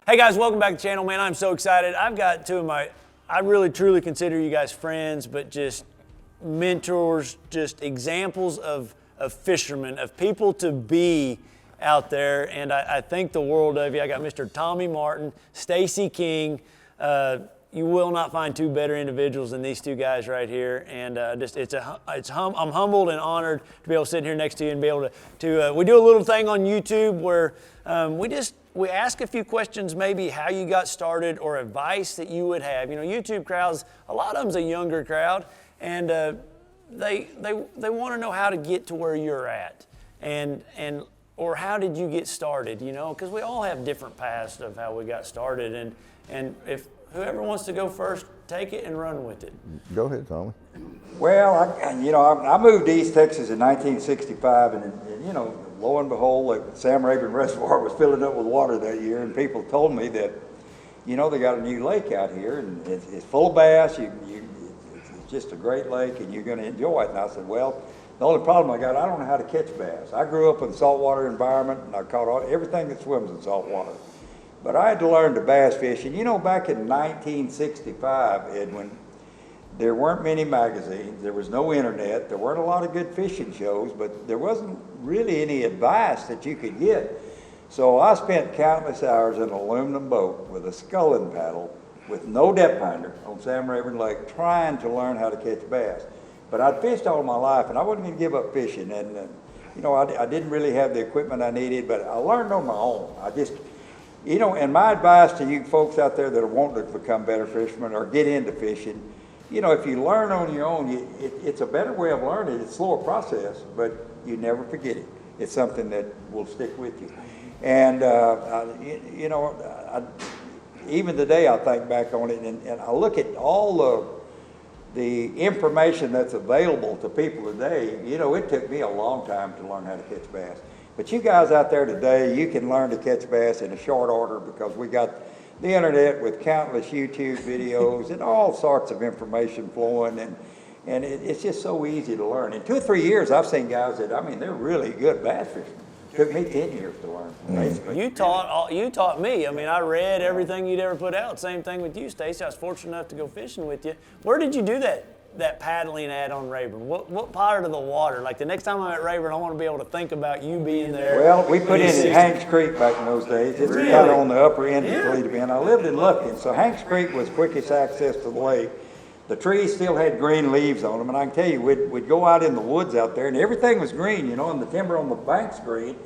Hey guys, welcome back to the channel, man. I'm so excited. I've got two of my, I really truly consider you guys friends, but just mentors, just examples of fishermen, of people to be out there. And I think the world of you. I got Mr. Tommy Martin, Stacy King. You will not find two better individuals than these two guys right here. And I'm humbled and honored to be able to sit here next to you and be able to we do a little thing on YouTube where we ask a few questions, maybe how you got started or advice that you would have. You know, YouTube crowds, a lot of them's a younger crowd, and they want to know how to get to where you're at, or how did you get started? You know, because we all have different paths of how we got started, and if whoever wants to go first, take it and run with it. Go ahead, Tommy. Well, I moved to East Texas in 1965, and lo and behold, the Sam Rayburn Reservoir was filling up with water that year, and people told me that, they got a new lake out here, and it's full of bass. It's just a great lake, and you're going to enjoy it. And I said, well, the only problem I don't know how to catch bass. I grew up in a saltwater environment, and I caught everything that swims in salt water. But I had to learn to bass fish, and back in 1965, Edwin, there weren't many magazines, there was no internet, there weren't a lot of good fishing shows, but there wasn't really any advice that you could get. So I spent countless hours in an aluminum boat with a sculling paddle with no depth finder on Sam Rayburn Lake trying to learn how to catch bass. But I'd fished all my life, and I wasn't going to give up fishing. And, I didn't really have the equipment I needed, but I learned on my own. And my advice to you folks out there that are wanting to become better fishermen or get into fishing, if you learn on your own, it's a better way of learning. It's a slower process, but you never forget it. It's something that will stick with you. And, even today I think back on it and I look at all the information that's available to people today. It took me a long time to learn how to catch bass. But you guys out there today, you can learn to catch bass in a short order because we got the internet with countless YouTube videos and all sorts of information flowing, and it's just so easy to learn. In 2 or 3 years, I've seen guys that, they're really good bass fishermen. It took me 10 years to learn, basically. You taught me. I read everything you'd ever put out. Same thing with you, Stacey. I was fortunate enough to go fishing with you. Where did you do that paddling at on Rayburn? What part of the water? Like the next time I'm at Rayburn, I want to be able to think about you being there. Well, we put in at Hanks Creek back in those days. It's Really? kind of on the upper end of Toledo Bend. I lived in Lufkin, so Hanks Creek was quickest access to the lake. The trees still had green leaves on them, and I can tell you, we'd go out in the woods out there, and everything was green, and the timber on the bank's green.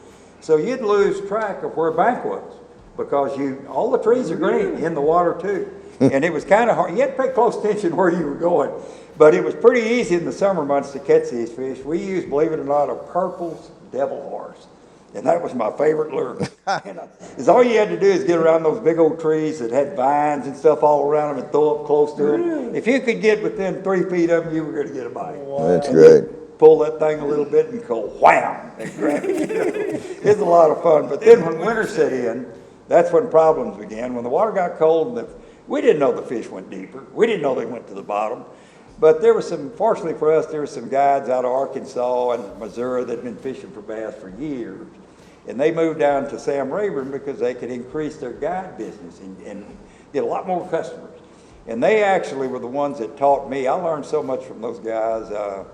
So you'd lose track of where a bank was because all the trees are green in the water too. And it was kind of hard. You had to pay close attention where you were going. But it was pretty easy in the summer months to catch these fish. We used, believe it or not, a Purple's devil horse. And that was my favorite lure. All you had to do is get around those big old trees that had vines and stuff all around them and throw up close to them. If you could get within 3 feet of them, you were going to get a bite. Wow. That's great. Pull that thing a little bit and go wham and grab it. It's a lot of fun. But then when winter set in, that's when problems began. When the water got cold, we didn't know the fish went deeper. We didn't know they went to the bottom. But fortunately for us, there were some guides out of Arkansas and Missouri that had been fishing for bass for years. And they moved down to Sam Rayburn because they could increase their guide business and get a lot more customers. And they actually were the ones that taught me. I learned so much from those guys. A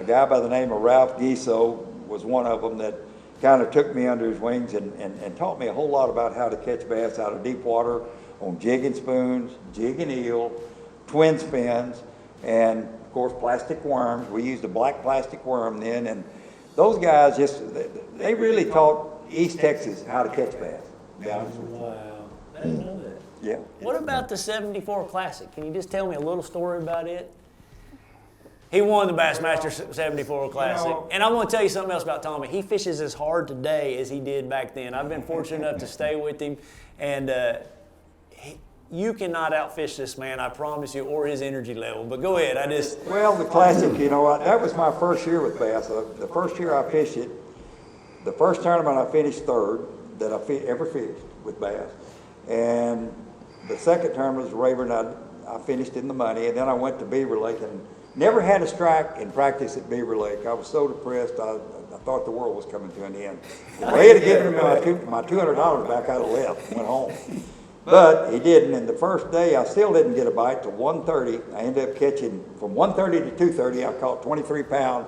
guy by the name of Ralph Giso was one of them that kind of took me under his wings and taught me a whole lot about how to catch bass out of deep water on jigging spoons, jigging eel, twin spins, and of course plastic worms. We used a black plastic worm then, and those guys they really taught East Texas how to catch bass. Wow, I didn't know that. Yeah. What about the 74 Classic? Can you just tell me a little story about it? He won the Bassmaster 74 Classic. And I want to tell you something else about Tommy. He fishes as hard today as he did back then. I've been fortunate enough to stay with him, and you cannot outfish this man, I promise you, or his energy level. But go ahead. Well, the Classic, that was my first year with bass. The first year I fished it, the first tournament I finished third that I ever fished with bass. And the second tournament was Rayburn. I finished in the money, and then I went to Beaver Lake and never had a strike in practice at Beaver Lake. I was so depressed, I thought the world was coming to an end. If I had given me my $200 back, I'd have left, went home. But he didn't, and the first day I still didn't get a bite till 1:30. I ended up catching, from 1:30 to 2:30, I caught 23 pounds.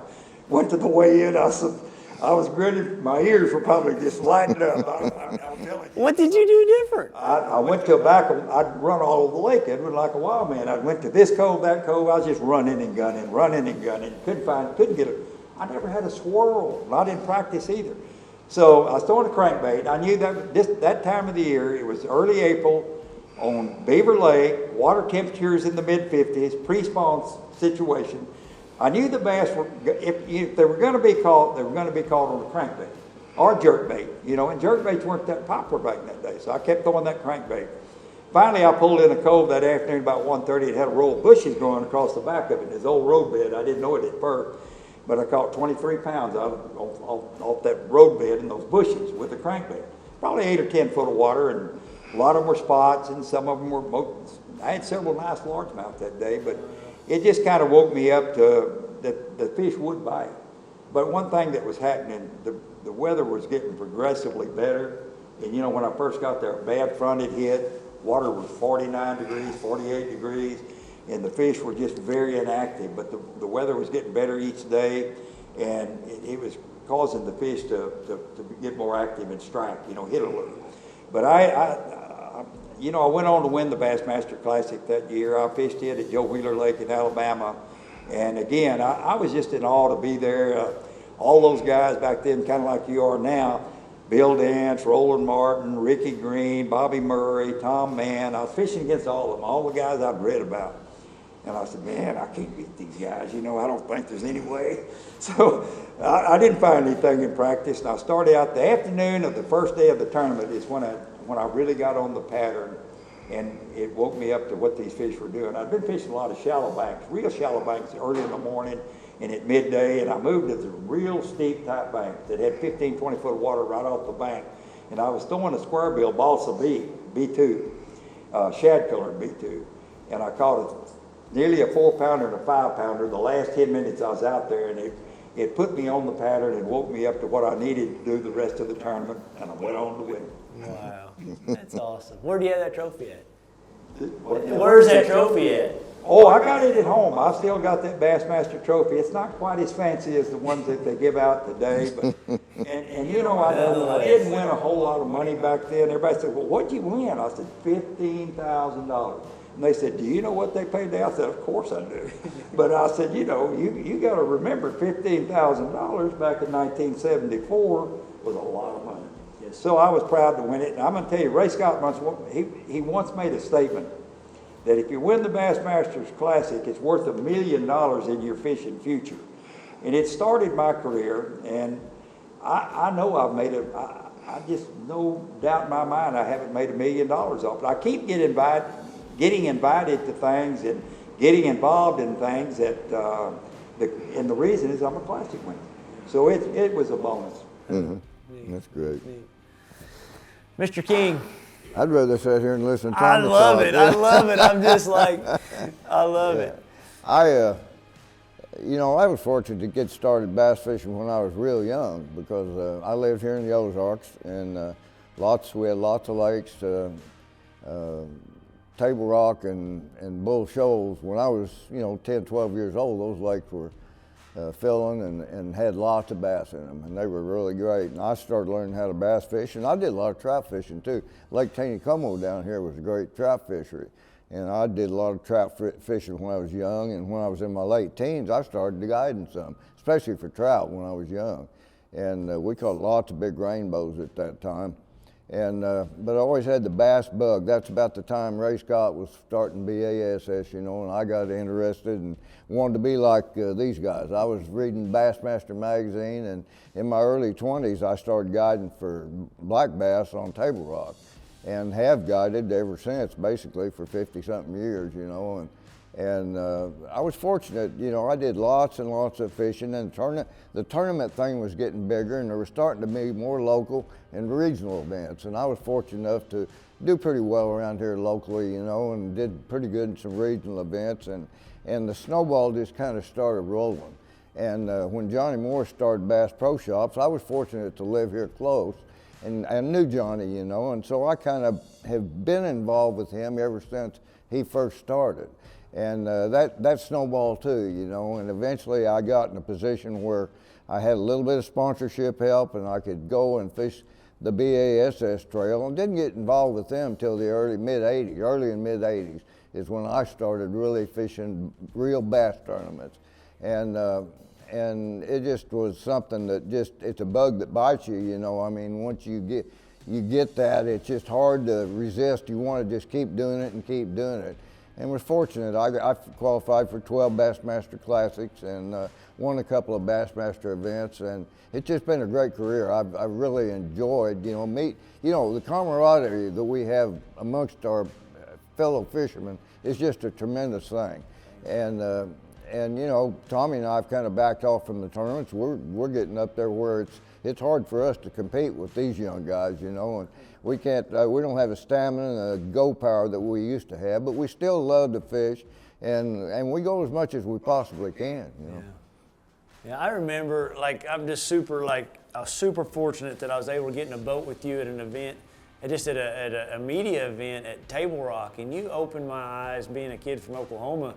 Went to the weigh-in, I was grinning, my ears were probably just lighting up. I'm telling you. What did you do different? I went to I'd run all over the lake, Edward, like a wild man. I went to this cove, that cove, I was just running and gunning. Couldn't get I never had a swirl, not in practice either. So I was throwing a crankbait. I knew that time of the year, it was early April on Beaver Lake, water temperatures in the mid-50s, pre-spawn situation. I knew the bass were, if they were going to be caught, they were going to be caught on a crankbait or jerkbait, and jerkbaits weren't that popular back in that day. So I kept throwing that crankbait. Finally, I pulled in a cove that afternoon about 1:30. It had a row of bushes growing across the back of it. This old road bed. I didn't know it at first. But I caught 23 pounds off that road bed in those bushes with a crankbait. Probably 8 or 10 foot of water, and a lot of them were spots, and some of them were, I had several nice largemouth that day, but it just kind of woke me up to that the fish would bite. But one thing that was happening, the weather was getting progressively better. And when I first got there, a bad front had hit, water was 49 degrees, 48 degrees. And the fish were just very inactive, but the weather was getting better each day, and it was causing the fish to get more active and strike, hit a little. But I went on to win the Bassmaster Classic that year. I fished it at Joe Wheeler Lake in Alabama, and again, I was just in awe to be there. All those guys back then, kind of like you are now, Bill Dance, Roland Martin, Ricky Green, Bobby Murray, Tom Mann. I was fishing against all of them, all the guys I'd read about. And I said, man, I can't beat these guys. I don't think there's any way. So I didn't find anything in practice. And I started out the afternoon of the first day of the tournament is when I really got on the pattern. And it woke me up to what these fish were doing. I'd been fishing a lot of shallow banks, real shallow banks early in the morning and at midday. And I moved to the real steep type bank that had 15, 20 foot of water right off the bank. And I was throwing a square bill balsa B2, shad colored B2. And I caught nearly a 4-pounder and a 5-pounder the last 10 minutes I was out there, and it put me on the pattern and woke me up to what I needed to do the rest of the tournament, and I went on to win. Wow, that's awesome. Where do you have that trophy at? Where's that trophy at? Oh, I got it at home. I still got that Bassmaster trophy. It's not quite as fancy as the ones that they give out today, but I didn't win a whole lot of money back then. Everybody said, well, what'd you win? I said, $15,000. And they said, do you know what they paid me? I said, of course I do. But I said, you got to remember $15,000 back in 1974 was a lot of money. Yes. So I was proud to win it. And I'm going to tell you, Ray Scott he once made a statement that if you win the Bassmasters Classic, it's worth $1 million in your fishing future. And it started my career, and I know I've made it. I just no doubt in my mind I haven't made $1 million off it. I keep getting invited to things and getting involved in things and the reason is I'm a Classic winner. So it was a bonus. Mm-hmm. That's great. Mr. King. I'd rather sit here and listen to I love it. I'm just like, I love it. I was fortunate to get started bass fishing when I was real young because I lived here in the Ozarks and we had lots of lakes, Table Rock and Bull Shoals. When I was 10, 12 years old, those lakes were filling and had lots of bass in them, and they were really great. And I started learning how to bass fish, and I did a lot of trout fishing too. Lake Taneycomo down here was a great trout fishery, and I did a lot of trout fishing when I was young, and when I was in my late teens, I started guiding some, especially for trout when I was young. And we caught lots of big rainbows at that time. And but I always had the bass bug. That's about the time Ray Scott was starting BASS, and I got interested and wanted to be like these guys. I was reading Bassmaster magazine, and in my early 20s, I started guiding for black bass on Table Rock, and have guided ever since, basically for 50-something years, And I was fortunate, I did lots and lots of fishing, and the tournament thing was getting bigger, and there was starting to be more local and regional events. And I was fortunate enough to do pretty well around here locally, and did pretty good in some regional events. And the snowball just kind of started rolling. And when Johnny Moore started Bass Pro Shops, I was fortunate to live here close. and I knew Johnny, you know, and so I kind of have been involved with him ever since he first started. And that snowballed too, you know, and eventually I got in a position where I had a little bit of sponsorship help and I could go and fish the BASS trail, and didn't get involved with them till the early and mid 80s is when I started really fishing real bass tournaments. And it just was something that it's a bug that bites you, you know. I mean, once you get that, it's just hard to resist. You want to just keep doing it and keep doing it. And was fortunate. I qualified for 12 Bassmaster Classics and won a couple of Bassmaster events, and it's just been a great career. I've really enjoyed, you know, the camaraderie that we have amongst our fellow fishermen is just a tremendous thing. And you know, Tommy and I have kind of backed off from the tournaments. We're getting up there where it's hard for us to compete with these young guys, you know, and we can't, we don't have the stamina and the go power that we used to have, but we still love to fish, and we go as much as we possibly can, you know. Yeah, I remember, like, I was super fortunate that I was able to get in a boat with you at an event, at a media event at Table Rock, and you opened my eyes, being a kid from Oklahoma,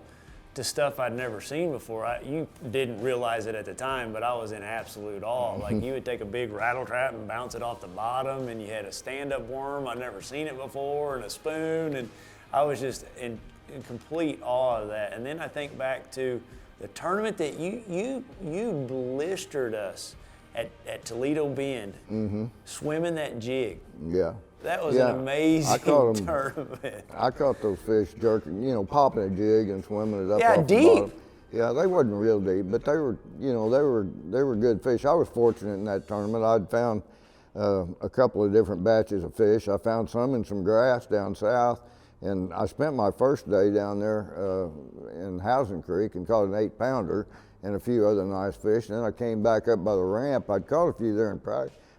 to stuff I'd never seen before. You didn't realize it at the time, but I was in absolute awe. Like, you would take a big rattle trap and bounce it off the bottom, and you had a stand-up worm. I'd never seen it before, and a spoon, and I was just in complete awe of that. And then I think back to the tournament that you blistered us at Toledo Bend, swimming that jig. Yeah. That was an amazing tournament. I caught those fish jerking, you know, popping a jig and swimming it up off the deep. bottom. Yeah, they wasn't real deep, but they were, you know, they were good fish. I was fortunate in that tournament. I'd found a couple of different batches of fish. I found some in some grass down south, and I spent my first day down there in Housing Creek and caught an 8-pounder and a few other nice fish. And then I came back up by the ramp. I'd caught a few there in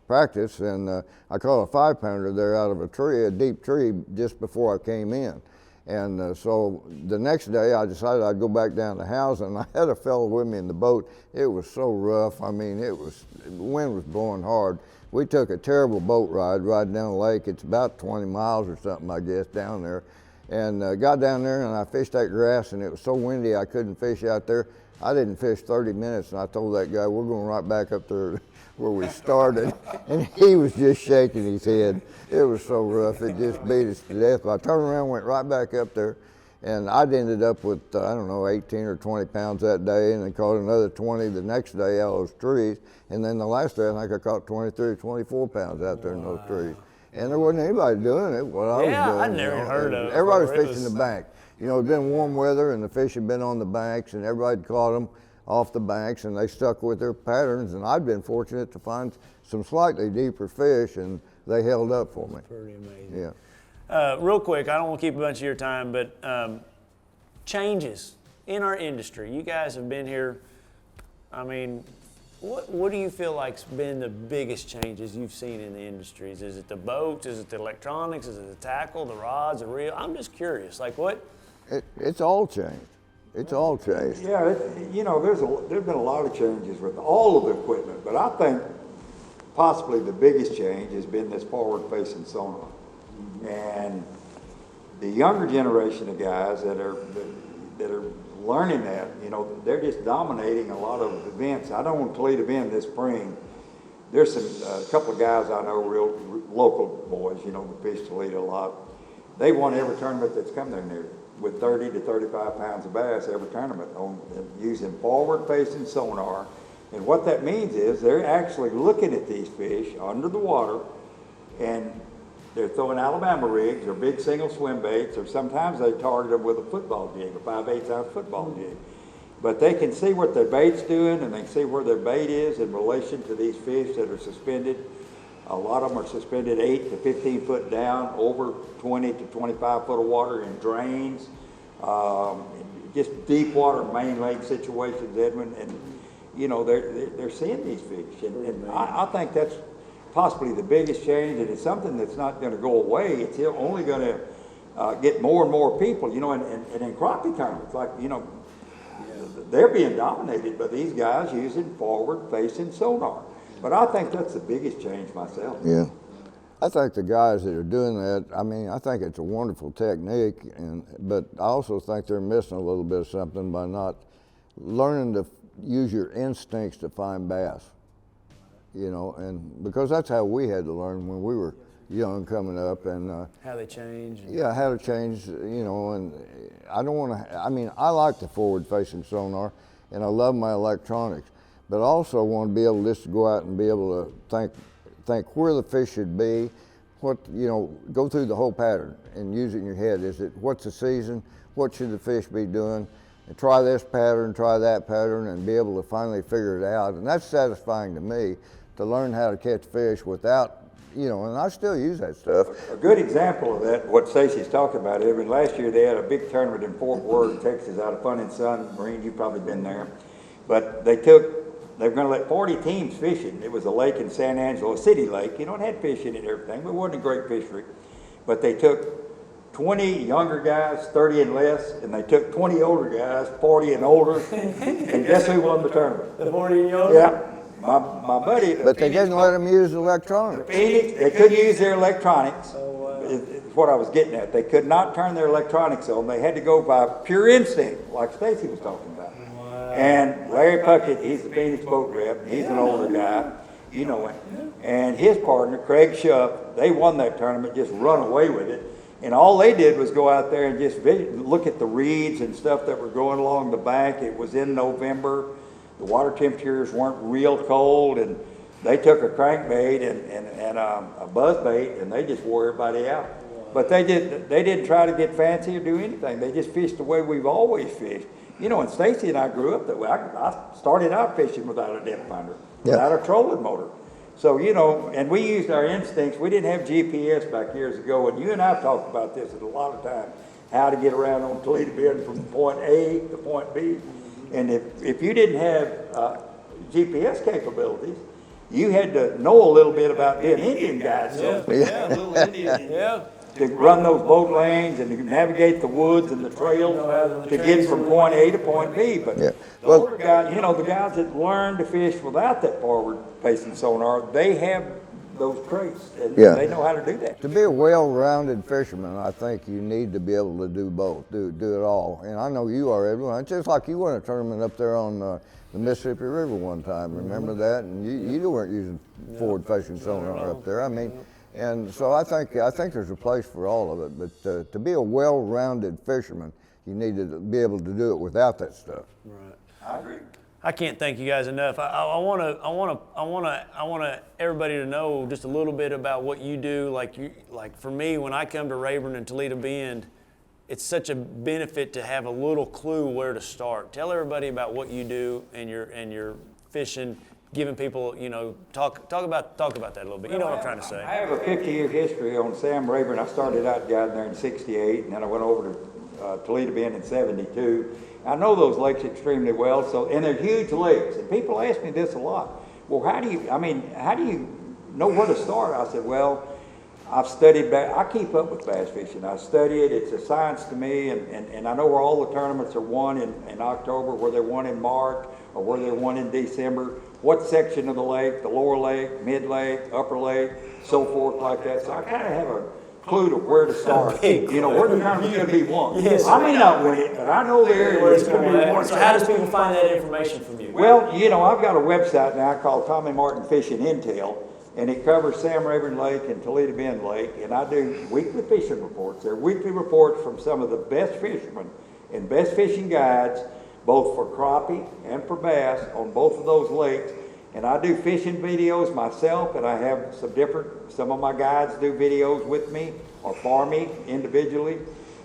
practice, and I caught a 5-pounder there out of a tree, a deep tree, just before I came in. And so the next day I decided I'd go back down to housing. I had a fellow with me in the boat. It was so rough. I mean, the wind was blowing hard. We took a terrible boat ride down the lake. It's about 20 miles or something, I guess, down there. And got down there and I fished that grass, and it was so windy I couldn't fish out there. I didn't fish 30 minutes, and I told that guy, we're going right back up there where we started. And he was just shaking his head. It was so rough, it just beat us to death. But I turned around, went right back up there, and I'd ended up with, I don't know, 18 or 20 pounds that day, and then caught another 20 the next day out of those trees. And then the last day, I think I caught 23 or 24 pounds out there in those trees. And there wasn't anybody doing it, what I was doing. Yeah, I'd never heard of it. Everybody was fishing the bank. You know, it'd been warm weather, and the fish had been on the banks, and everybody caught them off the banks, and they stuck with their patterns. And I'd been fortunate to find some slightly deeper fish, and they held up for me. Pretty amazing. Yeah. Real quick, I don't want to keep a bunch of your time, but changes in our industry. You guys have been here. I mean, what do you feel like's been the biggest changes you've seen in the industries? Is it the boats? Is it the electronics? Is it the tackle, the rods, the reel? I'm just curious. Like what? It's all changed. It's all changed. Yeah, you know, there's been a lot of changes with all of the equipment, but I think possibly the biggest change has been this forward-facing sonar. And the younger generation of guys that are learning that, you know, they're just dominating a lot of events. I know in Toledo Bend this spring, there's a couple of guys I know, real local boys, you know, who fish Toledo a lot. They won every tournament that's come there near, with 30 to 35 pounds of bass every tournament using forward-facing sonar. And what that means is they're actually looking at these fish under the water, and they're throwing Alabama rigs or big single swim baits, or sometimes they target them with a football jig, a 5/8-ounce football jig. But they can see what their bait's doing, and they can see where their bait is in relation to these fish that are suspended. A lot of them are suspended 8 to 15 foot down, over 20 to 25 foot of water in drains, just deep water main lake situations, Edwin, and you know, they're seeing these fish. And I think that's possibly the biggest change, and it's something that's not going to go away. It's only going to get more and more people, you know, and in crappie tournaments, like, you know, they're being dominated by these guys using forward-facing sonar. But I think that's the biggest change myself. Yeah. I think the guys that are doing that, I mean, I think it's a wonderful technique, but I also think they're missing a little bit of something by not learning to use your instincts to find bass. You know, and because that's how we had to learn when we were young coming up, and how they change. Yeah, how to change, you know, and I don't want to, I mean, I like the forward-facing sonar, and I love my electronics, but I also want to be able just to go out and be able to think where the fish should be, what, you know, go through the whole pattern and use it in your head. Is it, what's the season, what should the fish be doing, and try this pattern, try that pattern, and be able to finally figure it out. And that's satisfying to me, to learn how to catch fish without, you know, and I still use that stuff. A good example of that, what Stacy's talking about, Evan, last year they had a big tournament in Fort Worth, Texas, out of Fun and Sun. Marine, you've probably been there. But they were going to let 40 teams fishing. It was a lake in San Angelo, a city lake. You know, it had fish in it and everything, but it wasn't a great fishery. But they took 20 younger guys, 30 and less, and they took 20 older guys, 40 and older. And guess who won the tournament? The 40 and younger? Yeah. My buddy. But they didn't let them use electronics. Phoenix, they couldn't use their electronics. It's what I was getting at. They could not turn their electronics on. They had to go by pure instinct, like Stacy was talking about. Wow. And Larry Puckett, he's the Phoenix boat rep. He's an older guy, you know him. And his partner, Craig Shuff, they won that tournament, just run away with it. And all they did was go out there and just look at the reeds and stuff that were going along the bank. It was in November. The water temperatures weren't real cold, and they took a crankbait and a buzzbait, and they just wore everybody out. But they didn't try to get fancy or do anything. They just fished the way we've always fished. You know, and Stacy and I grew up that way. I started out fishing without a depth finder, without a trolling motor. So, you know, and we used our instincts. We didn't have GPS back years ago, and you and I talked about this a lot of times, how to get around on Toledo Bend from point A to point B. And if you didn't have GPS capabilities, you had to know a little bit about being Indian guys. So little Indian, to run those boat lanes and to navigate the woods and the trails to get from point A to point B. But the older guys, you know, the guys that learn to fish without that forward-facing sonar, they have those traits, and they know how to do that. To be a well-rounded fisherman, I think you need to be able to do both, do it all. And I know you are, everyone. It's just like you won a tournament up there on the Mississippi River one time. Remember that? And you weren't using forward-facing sonar up there. I mean, and so I think there's a place for all of it. But to be a well-rounded fisherman, you need to be able to do it without that stuff. Right. I agree. I can't thank you guys enough. I want everybody to know just a little bit about what you do. Like for me, when I come to Rayburn and Toledo Bend, it's such a benefit to have a little clue where to start. Tell everybody about what you do and your fishing, giving people, you know, talk about that a little bit. You know what I'm trying to say. I have a 50-year history on Sam Rayburn. I started out guiding there in '68, and then I went over to Toledo Bend in '72. I know those lakes extremely well, and they're huge lakes. And people ask me this a lot. Well, how do you know where to start? I said, well, I've studied bass. I keep up with bass fishing. I study it. It's a science to me, and I know where all the tournaments are won in October, where they're won in March, or where they're won in December, what section of the lake, the lower lake, mid lake, upper lake, so forth like that. So I kind of have a clue to where to start. You know, where the tournament's going to be won. Yes, I may not win it, but I know the area where it's going to be won. So how does people find that information from you? Well, you know, I've got a website now called Tommy Martin Fishing Intel, and it covers Sam Rayburn Lake and Toledo Bend Lake, and I do weekly fishing reports. They're weekly reports from some of the best fishermen and best fishing guides, both for crappie and for bass on both of those lakes. And I do fishing videos myself, and I have some of my guides do videos with me or for me individually.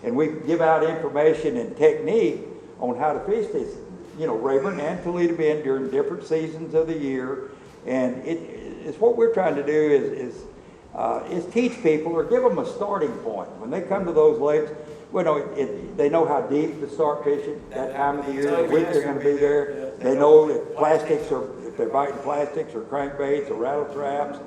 And we give out information and technique on how to fish this, you know, Rayburn and Toledo Bend during different seasons of the year. And it's what we're trying to do is teach people or give them a starting point. When they come to those lakes, they know how deep to start fishing that time of the year, the week they're going to be there. They know if they're biting plastics or crankbaits or rattle traps.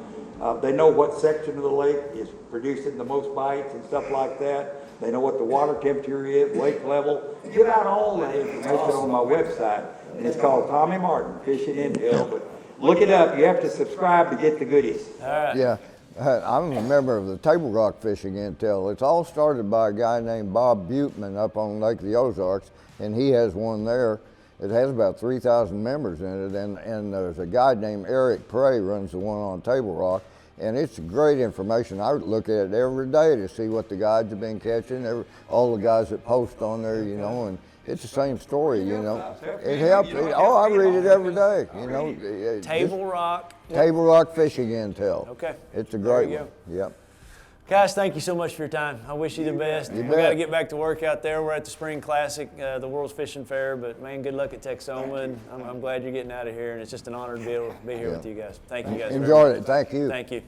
They know what section of the lake is producing the most bites and stuff like that. They know what the water temperature is, lake level. Give out all that information on my website, and it's called Tommy Martin Fishing Intel. But look it up. You have to subscribe to get the goodies. Yeah. I'm a member of the Table Rock Fishing Intel. It's all started by a guy named Bob Buteman up on Lake of the Ozarks, and he has one there. It has about 3,000 members in it, and there's a guy named Eric Prey runs the one on Table Rock, and it's great information. I look at it every day to see what the guides have been catching, all the guys that post on there, you know, and it's the same story, you know. It helps. I read it every day, you know. Table Rock. Table Rock Fishing Intel. Okay. It's a great There you one. Yep. Guys, thank you so much for your time. I wish you the best. We got to get back to work out there. We're at the Spring Classic, the World's Fishing Fair, but man, good luck at Texoma, and I'm glad you're getting out of here, and it's just an honor to be able to be here with you guys. Thank you guys. Enjoyed it. Thank you. Thank you.